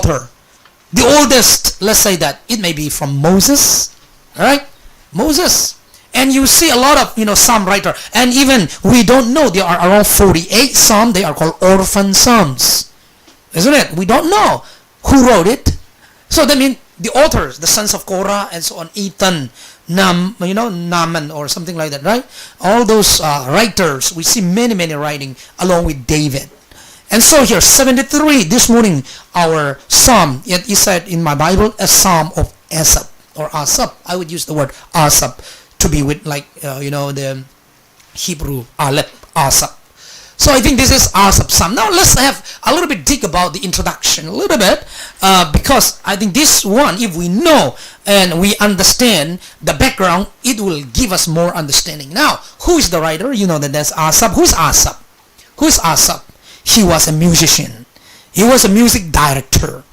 author? The oldest, let's say that it may be from Moses, all right? Moses. And you see a lot of, psalm writer. And even we don't know, there are around 48 psalms. They are called orphan psalms. Isn't it? We don't know who wrote it. So that means the authors, the sons of Korah and so on, Ethan, Naaman or something like that, right? All those writers, we see many, many writing along with David. And so here, 73, this morning, our psalm, it is said in my Bible, a psalm of Asaph or Asaph. I would use the word Asaph to be with the Hebrew Aleph, Asaph. So I think this is Asaph psalm. Now let's have a little bit dig about the introduction a little bit because I think this one, if we know and we understand the background, it will give us more understanding. Now, who is the writer? You know that there's Asaph. Who is Asaph? Who is Asaph? He was a musician. He was a music director.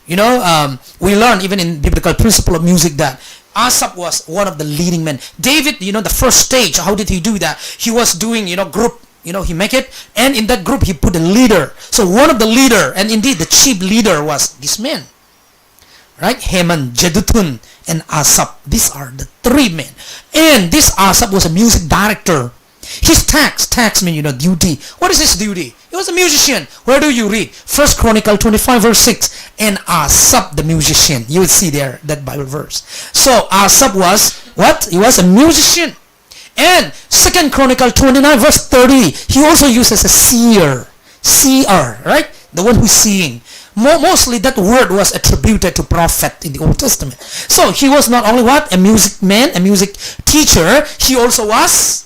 We learn even in biblical principle of music that Asaph was one of the leading men. David, the first stage, how did he do that? He was doing, group, he make it, and in that group he put a leader. So one of the leader, and indeed the chief leader was this man, right? Heman, Jeduthun, and Asaph. These are the three men. And this Asaph was a music director. His tax mean, duty. What is his duty? He was a musician. Where do you read? 1 Chronicle 25 verse 6. And Asaph the musician. You will see there that Bible verse. So Asaph was what? He was a musician. And 2 Chronicle 29 verse 30. He also uses a seer. Seer, right? The one who's seeing. Mostly that word was attributed to prophet in the Old Testament. So he was not only what? A music man, a music teacher. He also was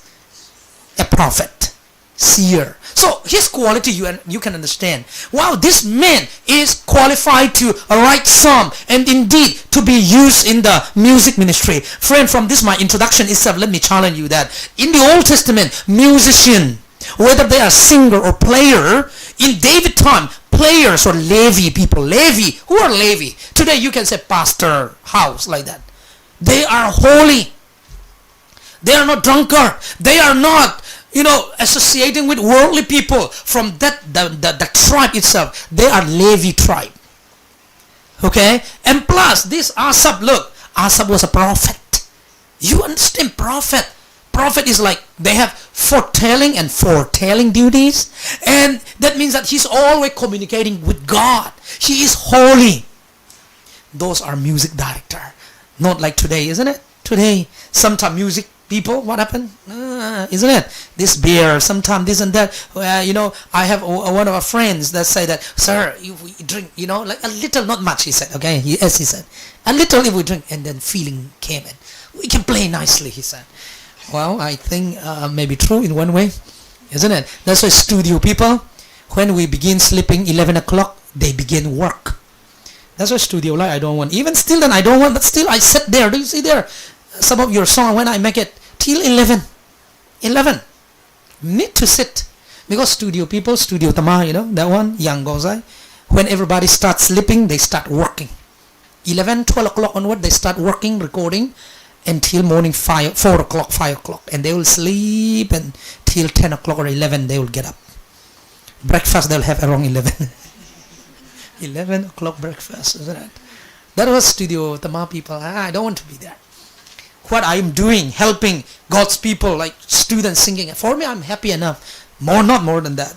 a prophet, seer. So his quality you can understand. Wow, this man is qualified to write psalm and indeed to be used in the music ministry. Friend, from this my introduction itself, let me challenge you that in the Old Testament, musician, whether they are singer or player, in David time, players or Levi people. Levi, who are Levi? Today you can say pastor, house, like that. They are holy. They are not drunkard. They are not, associating with worldly people from that the tribe itself. They are Levi tribe. Okay? And plus, this Asaph, look, Asaph was a prophet. You understand prophet? Prophet is like, they have foretelling and foretelling duties. And that means that he's always communicating with God. He is holy. Those are music director. Not like today, isn't it? Today, sometimes music people, what happened? Isn't it? This beer, sometimes this and that. I have one of our friends that say that, sir, if we drink, like a little, not much, he said. Okay, he said. A little if we drink, and then feeling came in. We can play nicely, he said. Well, I think maybe true in one way, isn't it? That's why studio people, when we begin sleeping 11 o'clock, they begin work. That's why studio light, I don't want. Even still then, I don't want, but still I sit there. Do you see there? Some of your song, when I make it till 11, need to sit. Because studio people, studio tama, that one, young gozai, when everybody starts sleeping, they start working. 11, 12 o'clock onward, they start working, recording, until morning 4 o'clock, 5 o'clock. And they will sleep until 10 o'clock or 11, they will get up. Breakfast, they'll have around 11. 11 o'clock breakfast, isn't it? That was studio tama people. I don't want to be there. What I am doing, helping God's people, like students singing. For me, I'm happy enough. Not more than that.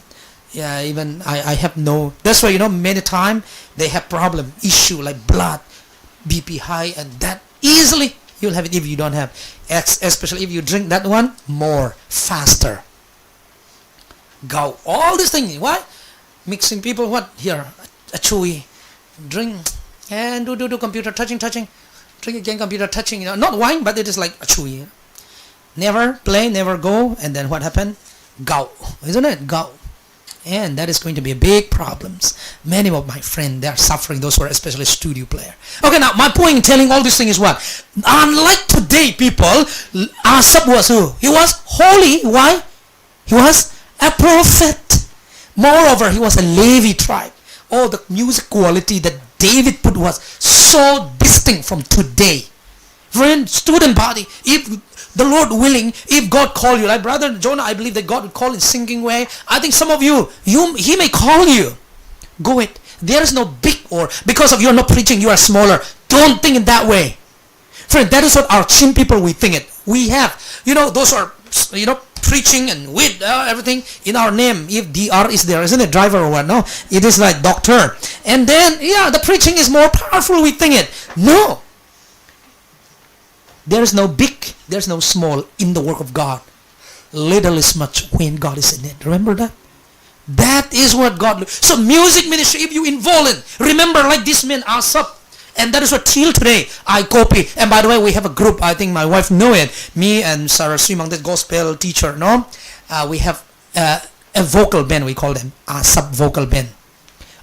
Yeah, even I have no. That's why many times they have problem, issue like blood, BP high, and that easily you'll have it if you don't have. Especially if you drink that one more faster. Go all these things. What? Mixing people. What here? A chewy drink and do computer touching. Drink again, computer touching, not wine, but it is like a chewy. Never play, never go, and then what happened? Go, isn't it? Go. And that is going to be a big problems. Many of my friends, they are suffering, those who are especially studio player. Okay, now my point in telling all these things is what? Unlike today, people, Asaph was who? He was holy. Why? He was a prophet. Moreover, he was a Levi tribe. Oh, the music quality that David put was so distinct from today. Friend, student body, if the Lord willing, if God call you, like Brother Jonah, I believe that God would call in singing way. I think some of you, he may call you. Go it. There is no big or because of you're not preaching, you are smaller. Don't think in that way. Friend, that is what our Chin people, we think it. We have, those are, preaching and with everything in our name. If DR is there, isn't it? Driver or what? No, it is like doctor. And then, the preaching is more powerful, we think it. No. There is no big, there's no small in the work of God. Little is much when God is in it. Remember that? That is what God. So music ministry, if you involve in, remember like this man Asap, and that is what till today I copy. And by the way, we have a group. I think my wife know it. Me and Sarah Srimang, the gospel teacher. No, we have a vocal band. We call them Asap vocal band.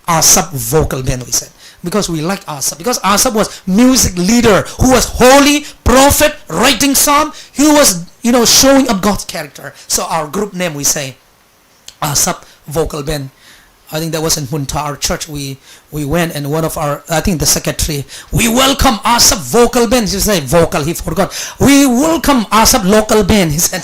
Asap vocal band. We said because we like Asap because Asap was music leader who was holy prophet writing psalm. He was showing up God's character. So our group name we say Asap vocal band. I think that was in Munta, our church. We went and one of our, I think the secretary, we welcome Asap vocal band. He said vocal, he forgot. We welcome Asap local band. He said,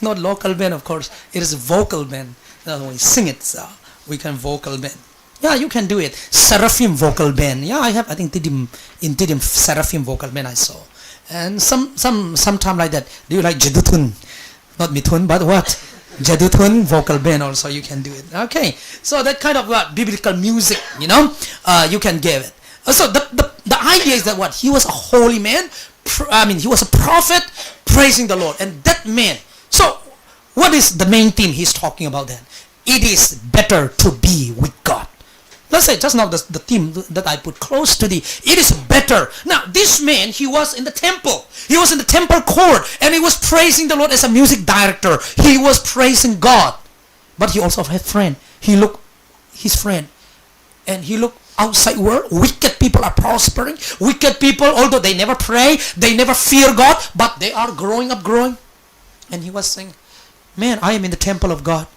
not local band, of course. It is vocal band. No, we sing it, so we can vocal band. Yeah, you can do it. Seraphim vocal band. Yeah, I have. I think Tidim Seraphim vocal band I saw. And sometime like that. Do you like Jedutun? Not Mithun, but what? Jedutun vocal band also you can do it. Okay, so that kind of biblical music, you can give it. So the idea is that what he was a holy man. He was a prophet praising the Lord, and that man. So what is the main theme he's talking about then? It is better to be with God. Let's say just now the theme that I put close to it is better. Now this man, he was in the temple. He was in the temple court and he was praising the Lord as a music director. He was praising God. But he also had a friend. He looked his friend and he looked outside world. Wicked people are prospering. Wicked people, although they never pray, they never fear God, but they are growing. And he was saying, man, I am in the temple of God.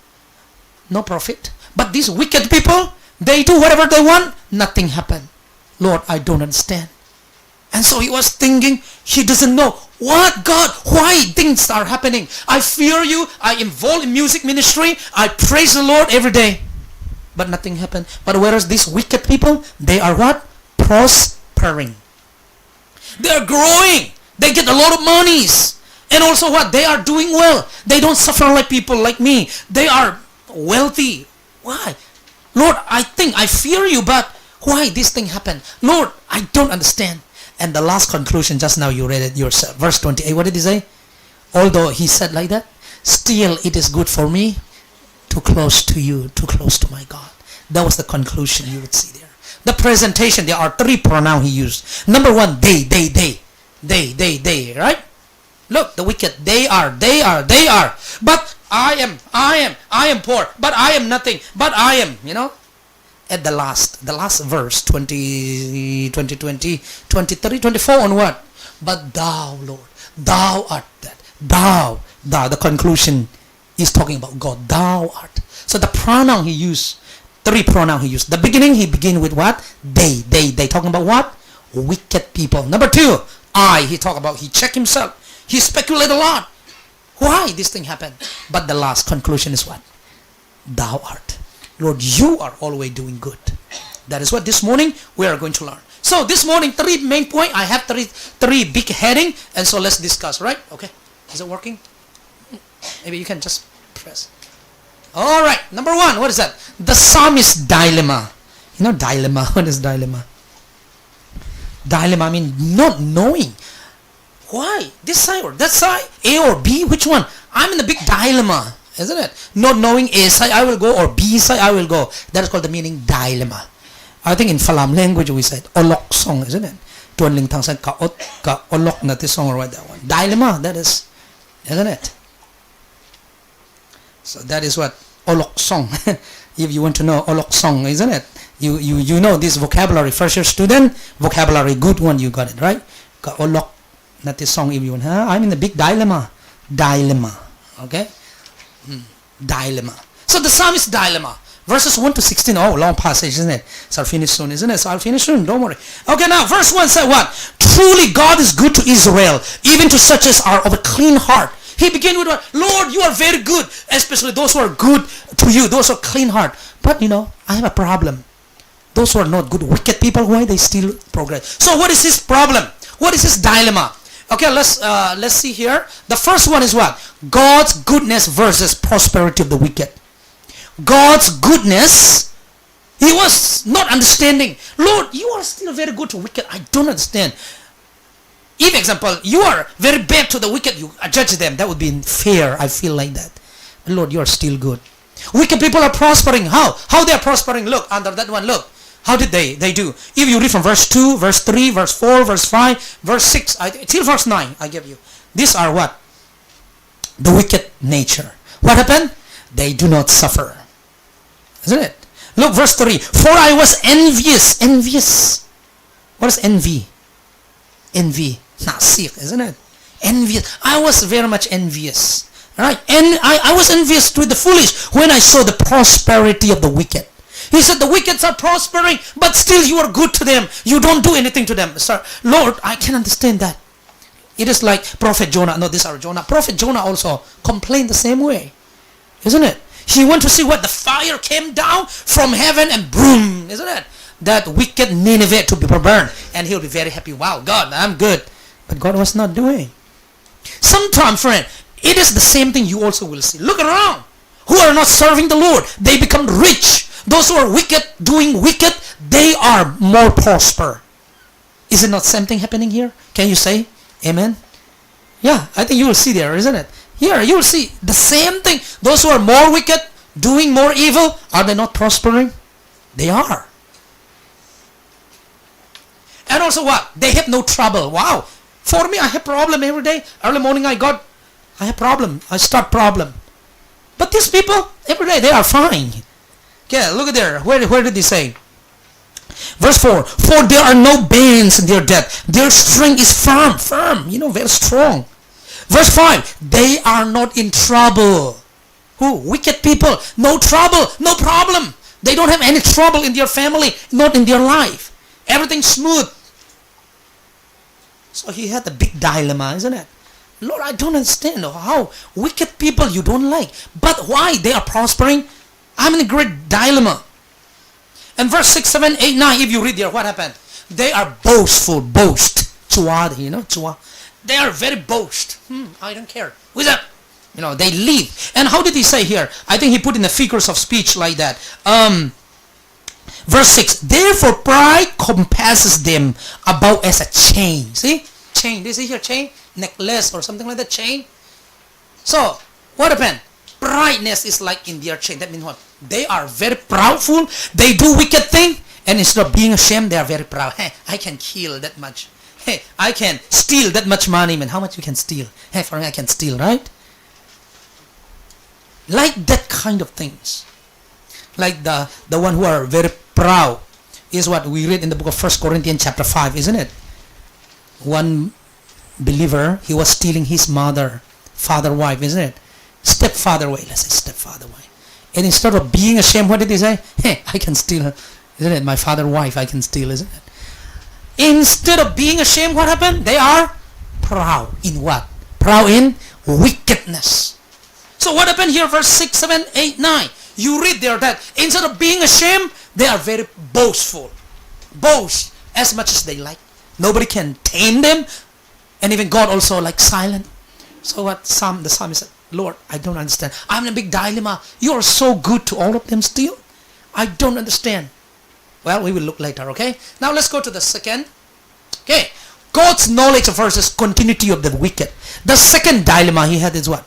No profit. But these wicked people, they do whatever they want, nothing happened. Lord, I don't understand. And so he was thinking, he doesn't know what God, why things are happening. I fear you, I involved in music ministry, I praise the Lord every day. But nothing happened. But whereas these wicked people, they are what? Prospering. They are growing. They get a lot of monies. And also what? They are doing well. They don't suffer like people like me. They are wealthy. Why? Lord, I fear you, but why this thing happened? Lord, I don't understand. And the last conclusion, just now you read it yourself. Verse 28, what did he say? Although he said like that, still it is good for me to close to you, to close to my God. That was the conclusion you would see there. The presentation, there are three pronouns he used. Number one, they, right? Look, the wicked, they are. But I am poor, but I am nothing, but I am, At the last verse, 20, 23, 24 on what? But thou, Lord, thou art that. Thou, the conclusion is talking about God. Thou art. So the pronoun he used, three pronoun he used. The beginning, he began with what? They talking about what? Wicked people. Number two, he checked himself. He speculated a lot. Why this thing happened? But the last conclusion is what? Thou art. Lord, you are always doing good. That is what this morning we are going to learn. So this morning, three main point. I have three big heading. And so let's discuss, right? Okay. Is it working? Maybe you can just press. All right. Number one, what is that? The psalmist's dilemma. Dilemma. What is dilemma? Dilemma means not knowing. Why? This side or that side? A or B? Which one? I'm in a big dilemma, isn't it? Not knowing A side I will go or B side I will go. That is called the meaning dilemma. I think in Falam language we said olok song, isn't it? Tuan Ling Tang said ka olok na this song or what that one. Dilemma, that is, isn't it? So that is what olok song. If you want to know olok song, isn't it? You know this vocabulary. First year student, vocabulary, good one, you got it, right? Ka olok. Not this song if you want. I'm in a big dilemma. Okay? Dilemma. So the psalmist dilemma. Verses 1 to 16. Oh, long passage, isn't it? So I'll finish soon, isn't it? So I'll finish soon. Don't worry. Okay, now verse 1 said what? Truly God is good to Israel, even to such as are of a clean heart. He began with, Lord, you are very good. Especially those who are good to you. Those who are clean heart. But I have a problem. Those who are not good, wicked people, why they still progress? So what is his problem? What is his dilemma? Okay, let's see here. The first one is what? God's goodness versus prosperity of the wicked. God's goodness, he was not understanding. Lord, you are still very good to wicked. I don't understand. If, example, you are very bad to the wicked, you judge them. That would be fair. I feel like that. Lord, you are still good. Wicked people are prospering. How? How they are prospering? Look, under that one, look. How did they do? If you read from verse 2, verse 3, verse 4, verse 5, verse 6, till verse 9, I give you. These are what? The wicked nature. What happened? They do not suffer. Isn't it? Look, verse 3. For I was envious. Envious. What is envy? Envy. Nasik, isn't it? Envious. I was very much envious. Right? And I was envious to the foolish when I saw the prosperity of the wicked. He said the wicked are prospering, but still you are good to them. You don't do anything to them. Sir, Lord, I can understand that. It is like Prophet Jonah. No, this is Jonah. Prophet Jonah also complained the same way. Isn't it? He went to see what? The fire came down from heaven and boom. Isn't it? That wicked Nineveh to be burned. And he'll be very happy. Wow, God, I'm good. But God was not doing. Sometimes, friend, it is the same thing you also will see. Look around. Who are not serving the Lord, they become rich. Those who are wicked, doing wicked, they are more prosper. Is it not same thing happening here? Can you say amen? Yeah, I think you will see there, isn't it? Here, you will see the same thing. Those who are more wicked, doing more evil, are they not prospering? They are. And also what? They have no trouble. Wow. For me, I have problem every day. Early morning I have problem. I start problem. But these people, every day, they are fine. Okay, look at there. Where did he say? Verse 4. For there are no bands in their death. Their strength is firm. Very strong. Verse 5. They are not in trouble. Who? Wicked people. No trouble. No problem. They don't have any trouble in their family. Not in their life. Everything's smooth. So he had a big dilemma, isn't it? Lord, I don't understand how wicked people you don't like. But why they are prospering? I'm in a great dilemma. And verse 6, 7, 8, 9, if you read there, what happened? They are boastful. Boast. Chua, chua. They are very boast. I don't care. Who's that? They leave. And how did he say here? I think he put in the figures of speech like that. Verse 6. Therefore pride compasses them about as a chain. See? Chain. This is here chain. Necklace or something like that. Chain. So, what happened? Prideness is like in their chain. That means what? They are very proudful. They do wicked thing. And instead of being ashamed, they are very proud. Hey, I can kill that much. Hey, I can steal that much money. Man, how much you can steal? Hey, for me, I can steal, right? Like that kind of things. Like the one who are very proud is what we read in the book of 1 Corinthians chapter 5, isn't it? One believer, he was stealing his father wife, isn't it? Stepfather wife, let's say stepfather wife. And instead of being ashamed, what did he say? Hey, I can steal her. Isn't it? My father wife, I can steal, isn't it? Instead of being ashamed, what happened? They are proud. In what? Proud in wickedness. So what happened here? Verse 6, 7, 8, 9. You read there that instead of being ashamed, they are very boastful. Boast as much as they like. Nobody can tame them. And even God also like silent. So what the psalmist said, Lord, I don't understand. I'm in a big dilemma. You are so good to all of them still. I don't understand. Well, we will look later, okay? Now let's go to the second. Okay. God's knowledge versus continuity of the wicked. The second dilemma he had is what?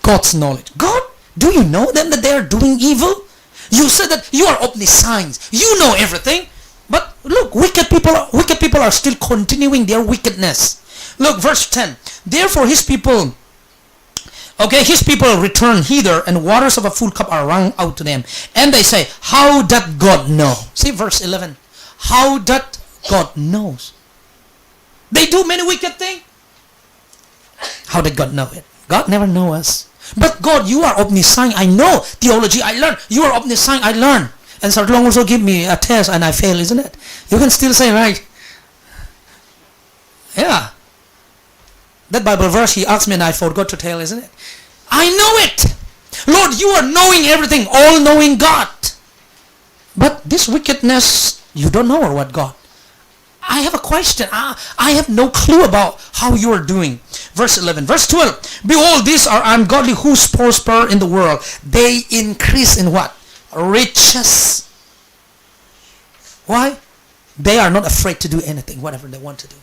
God's knowledge. God, do you know them that they are doing evil? You said that you are omniscient. You know everything. But look, wicked people are still continuing their wickedness. Look, verse 10. Therefore his people return hither, and waters of a full cup are wrung out to them. And they say, how doth God know? See verse 11. How doth God knows? They do many wicked things. How did God know it? God never know us. But God, you are omniscient. I know theology. I learn. You are omniscient. I learn. And so long also give me a test and I fail, isn't it? You can still say, right? Yeah. That Bible verse he asked me and I forgot to tell, isn't it? I know it. Lord, you are knowing everything, all-knowing God. But this wickedness, you don't know or what, God? I have a question. I have no clue about how you are doing. Verse 11. Verse 12. Behold, these are ungodly who prosper in the world. They increase in what? Riches. Why? They are not afraid to do anything, whatever they want to do.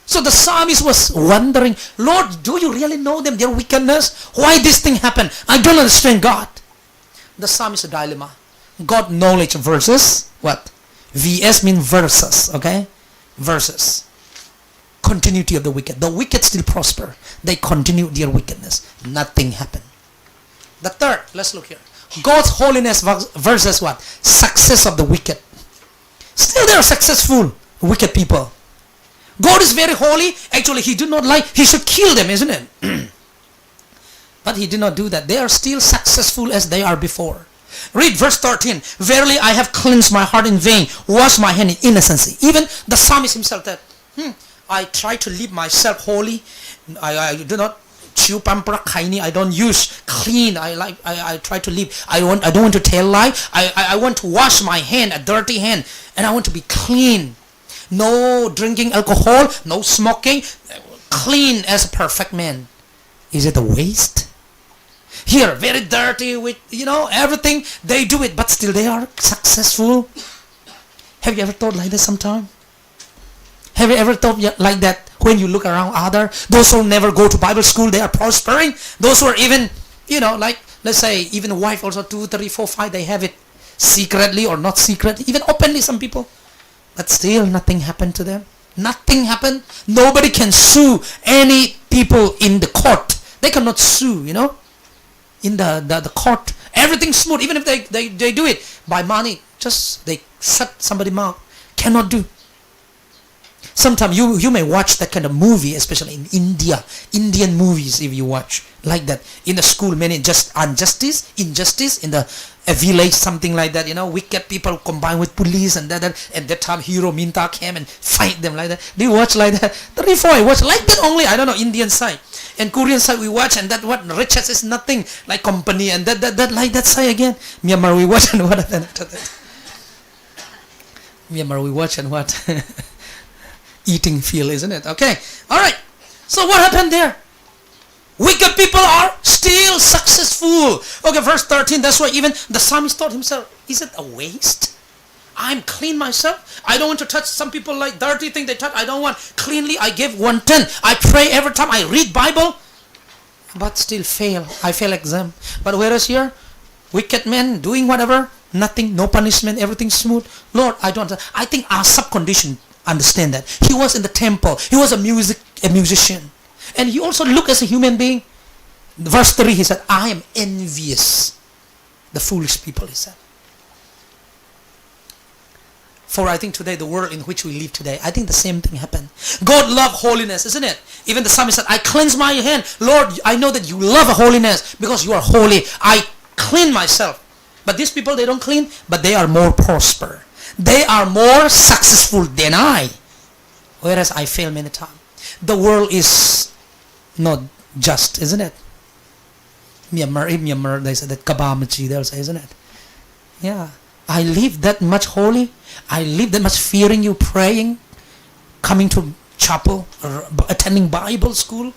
So the psalmist was wondering, Lord, do you really know them, their wickedness? Why this thing happened? I don't understand, God. The psalmist dilemma. God knowledge versus what? VS means versus, okay? Versus. Continuity of the wicked. The wicked still prosper. They continue their wickedness. Nothing happened. The third, let's look here. God's holiness versus what? Success of the wicked. Still they are successful, wicked people. God is very holy. Actually, he did not like, he should kill them, isn't it? But he did not do that. They are still successful as they are before. Read verse 13. Verily I have cleansed my heart in vain, washed my hand in innocency. Even the psalmist himself said, I try to live myself holy. I do not chew pampra kaini. I don't use clean. I try to live. I don't want to tell lie. I want to wash my hand, a dirty hand, and I want to be clean. No drinking alcohol, no smoking, clean as a perfect man. Is it a waste? Here, very dirty with, everything. They do it, but still they are successful. Have you ever thought like that sometime? Have you ever thought like that when you look around other? Those who never go to Bible school, they are prospering. Those who are even, like, let's say, even a wife also, 2, 3, 4, 5, they have it secretly or not secretly, even openly some people. But still nothing happened to them. Nothing happened. Nobody can sue any people in the court. They cannot sue, in the court. Everything's smooth. Even if they do it by money, just they shut somebody's mouth. Cannot do. Sometimes you may watch that kind of movie, especially in India. Indian movies, if you watch like that. In the school, many injustice in the a village, something like that, wicked people combined with police and that time hero Minta came and fight them like that. Do you watch like that? 3, 4, I watch like that only. I don't know, Indian side. And Korean side we watch, and that what riches is nothing, like company, and that like that side again. Myanmar we watch, and what after that? Myanmar we watch, and what? Eating feel, isn't it? Okay. Alright. So what happened there? Wicked people are still successful. Okay, verse 13. That's why even the psalmist thought himself, is it a waste? I'm clean myself. I don't want to touch some people like dirty thing they touch. I don't want cleanly. I give 110. I pray every time I read Bible. But still fail. I fail exam. But whereas here, wicked men doing whatever, nothing, no punishment, everything smooth. Lord, I don't. I think our subcondition understand that. He was in the temple. He was a musician. And he also looked as a human being. Verse 3, he said, I am envious. The foolish people, he said. For I think today, the world in which we live today, I think the same thing happened. God loves holiness, isn't it? Even the psalmist said, I cleanse my hand. Lord, I know that you love holiness because you are holy. I clean myself. But these people, they don't clean, but they are more prosper. They are more successful than I. Whereas I fail many times. The world is not just, isn't it? Myanmar, they said that Kabamachi, they'll say, isn't it? Yeah. I live that much holy. I live that much fearing you, praying, coming to chapel, or attending Bible school.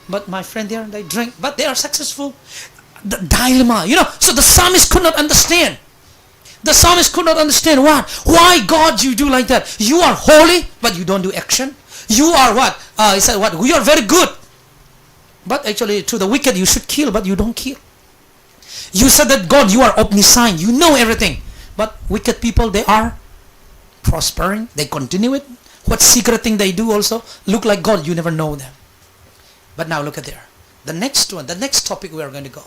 But my friend there, they drink, but they are successful. The dilemma, so the psalmist could not understand. The psalmist could not understand what? Why God you do like that? You are holy, but you don't do action. You are what? He said what? You are very good. But actually to the wicked you should kill, but you don't kill. You said that God, you are omniscient. You know everything. But wicked people, they are prospering. They continue it. What secret thing they do also look like God. You never know them. But now look at there. The next one, the next topic we are going to go.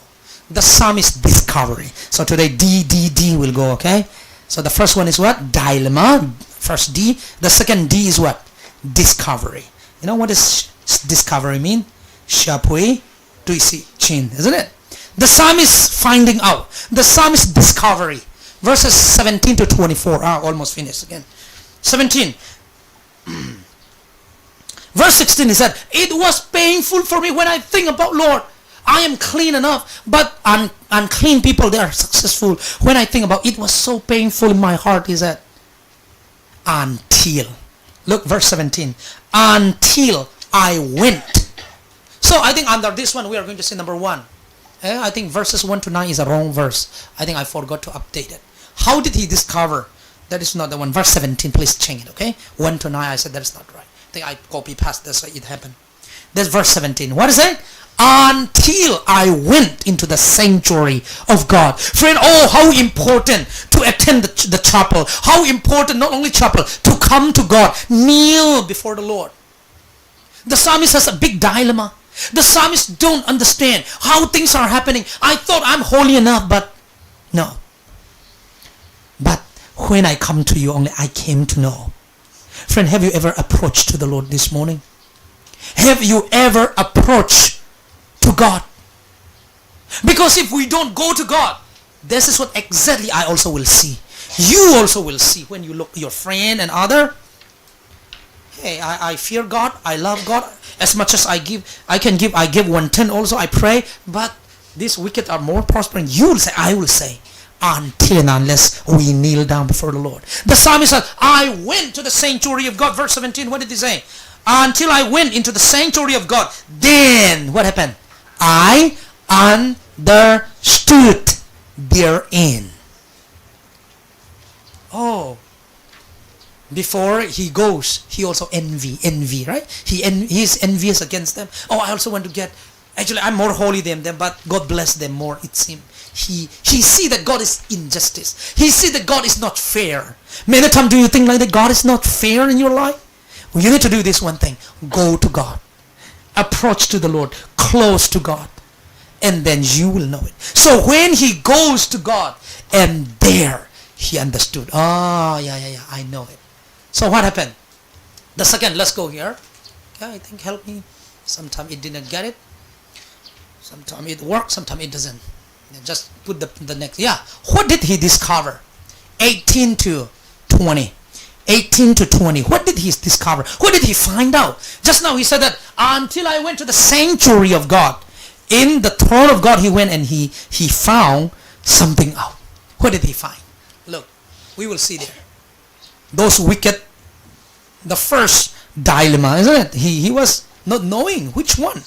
The psalmist discovery. So today D will go, okay? So the first one is what? Dilemma. First D. The second D is what? Discovery. You know what does discovery mean? Shapui tuisi chin, isn't it? The psalmist finding out. The psalmist discovery. Verses 17 to 24. Almost finished again. 17. Verse 16 he said, it was painful for me when I think about Lord. I am clean enough, but unclean people, they are successful. When I think about it, was so painful in my heart, he said, until, look, verse 17, until I went. So I think under this one, we are going to say number 1. I think verses 1 to 9 is a wrong verse. I think I forgot to update it. How did he discover? That is not the one. Verse 17, please change it, okay? 1 to 9, I said that is not right. I think I copy past this, so it happened. That's verse 17. What is it? Until I went into the sanctuary of God. Friend, oh, how important to attend the chapel. How important, not only chapel, to come to God. Kneel before the Lord. The psalmist has a big dilemma. The psalmist don't understand how things are happening. I thought I'm holy enough, but no. But when I come to you, only I came to know. Friend, have you ever approached to the Lord this morning? Have you ever approached to God? Because if we don't go to God, this is what exactly I also will see. You also will see when you look your friend and other. Hey, I fear God. I love God. As much as I give 1/10 also. I pray. But these wicked are more prospering. You will say, I will say, until and unless we kneel down before the Lord. The psalmist said, I went to the sanctuary of God. Verse 17, what did he say? Until I went into the sanctuary of God. Then, what happened? I understood therein. Oh. Before he goes, he also envy, right? He is envious against them. Oh, I also want to get, actually I'm more holy than them, but God bless them more, it seems. He see that God is injustice. He see that God is not fair. Many times do you think like that God is not fair in your life? Well, you need to do this one thing. Go to God. Approach to the Lord. Close to God. And then you will know it. So when he goes to God, and there he understood. Oh, yeah, I know it. So what happened? The second, let's go here. Okay, I think help me. Sometimes it didn't get it. Sometimes it works, sometimes it doesn't. Just put the next. Yeah. What did he discover? 18 to 20. 18 to 20. What did he discover? What did he find out? Just now he said that until I went to the sanctuary of God. In the throne of God he went and he found something out. What did he find? Look, we will see there. Those wicked, the first dilemma, isn't it? He was not knowing which one.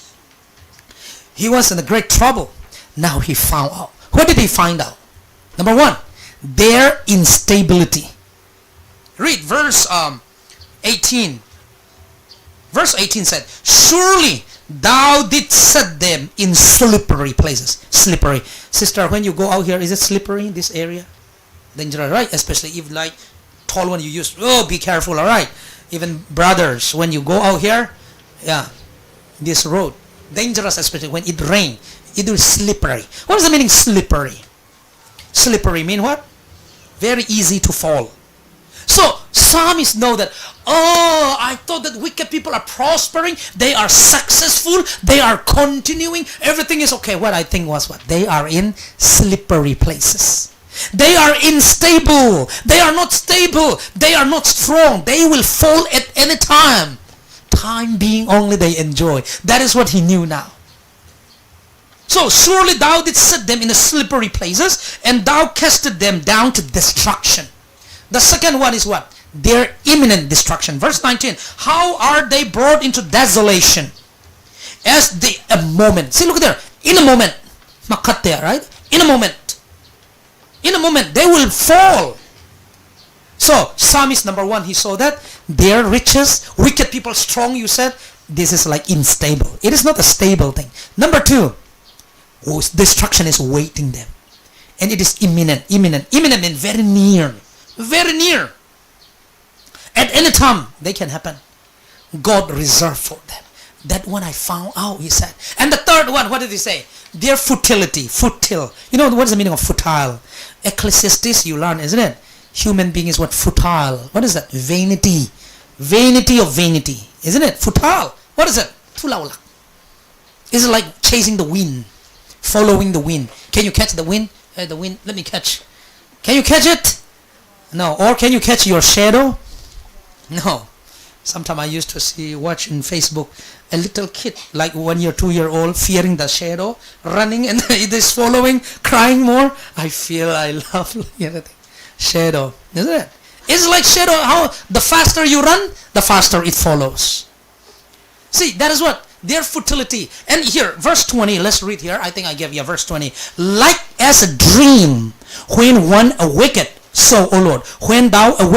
He was in a great trouble. Now he found out. What did he find out? Number 1, their instability. Read verse 18. Verse 18 said, surely thou didst set them in slippery places. Slippery. Sister, when you go out here, is it slippery, this area? Dangerous, right? Especially if like tall one you use. Oh, be careful, alright? Even brothers, when you go out here, yeah, this road, dangerous, especially when it rains. It is slippery. What is the meaning slippery? Slippery mean what? Very easy to fall. So, psalmists know that, oh, I thought that wicked people are prospering, they are successful, they are continuing, everything is okay. What I think was what? They are in slippery places. They are unstable. They are not stable. They are not strong. They will fall at any time. Time being only they enjoy. That is what he knew now. So surely thou didst set them in the slippery places, and thou casted them down to destruction. The second one is what? Their imminent destruction. Verse 19. How are they brought into desolation? As a moment. See, look there. In a moment. Makat there, right? In a moment. In a moment, they will fall. So, psalmist number 1, he saw that their riches, wicked people strong, you said, this is like unstable. It is not a stable thing. Number 2, destruction is waiting them. And it is imminent. Imminent means very near. Very near. At any time, they can happen. God reserved for them. That one I found out, he said. And the third one, what did he say? Their futility. Futile. You know what is the meaning of futile? Ecclesiastes, you learn, isn't it? Human being is what? Futile. What is that? Vanity. Vanity of vanity. Isn't it? Futile. What is it? Tulaulak. It's like chasing the wind. Following the wind. Can you catch the wind? The wind, let me catch. Can you catch it? No. Or can you catch your shadow? No. Sometimes I used to watch in Facebook a little kid, like 1 year, 2 year old, fearing the shadow, running and it is following, crying more. I love shadow, isn't it? It's like shadow. How the faster you run, the faster it follows. See, that is what their futility. And here, verse 20. Let's read here. I think I gave you verse 20. Like as a dream when one awaketh, so, O Lord, when thou awakest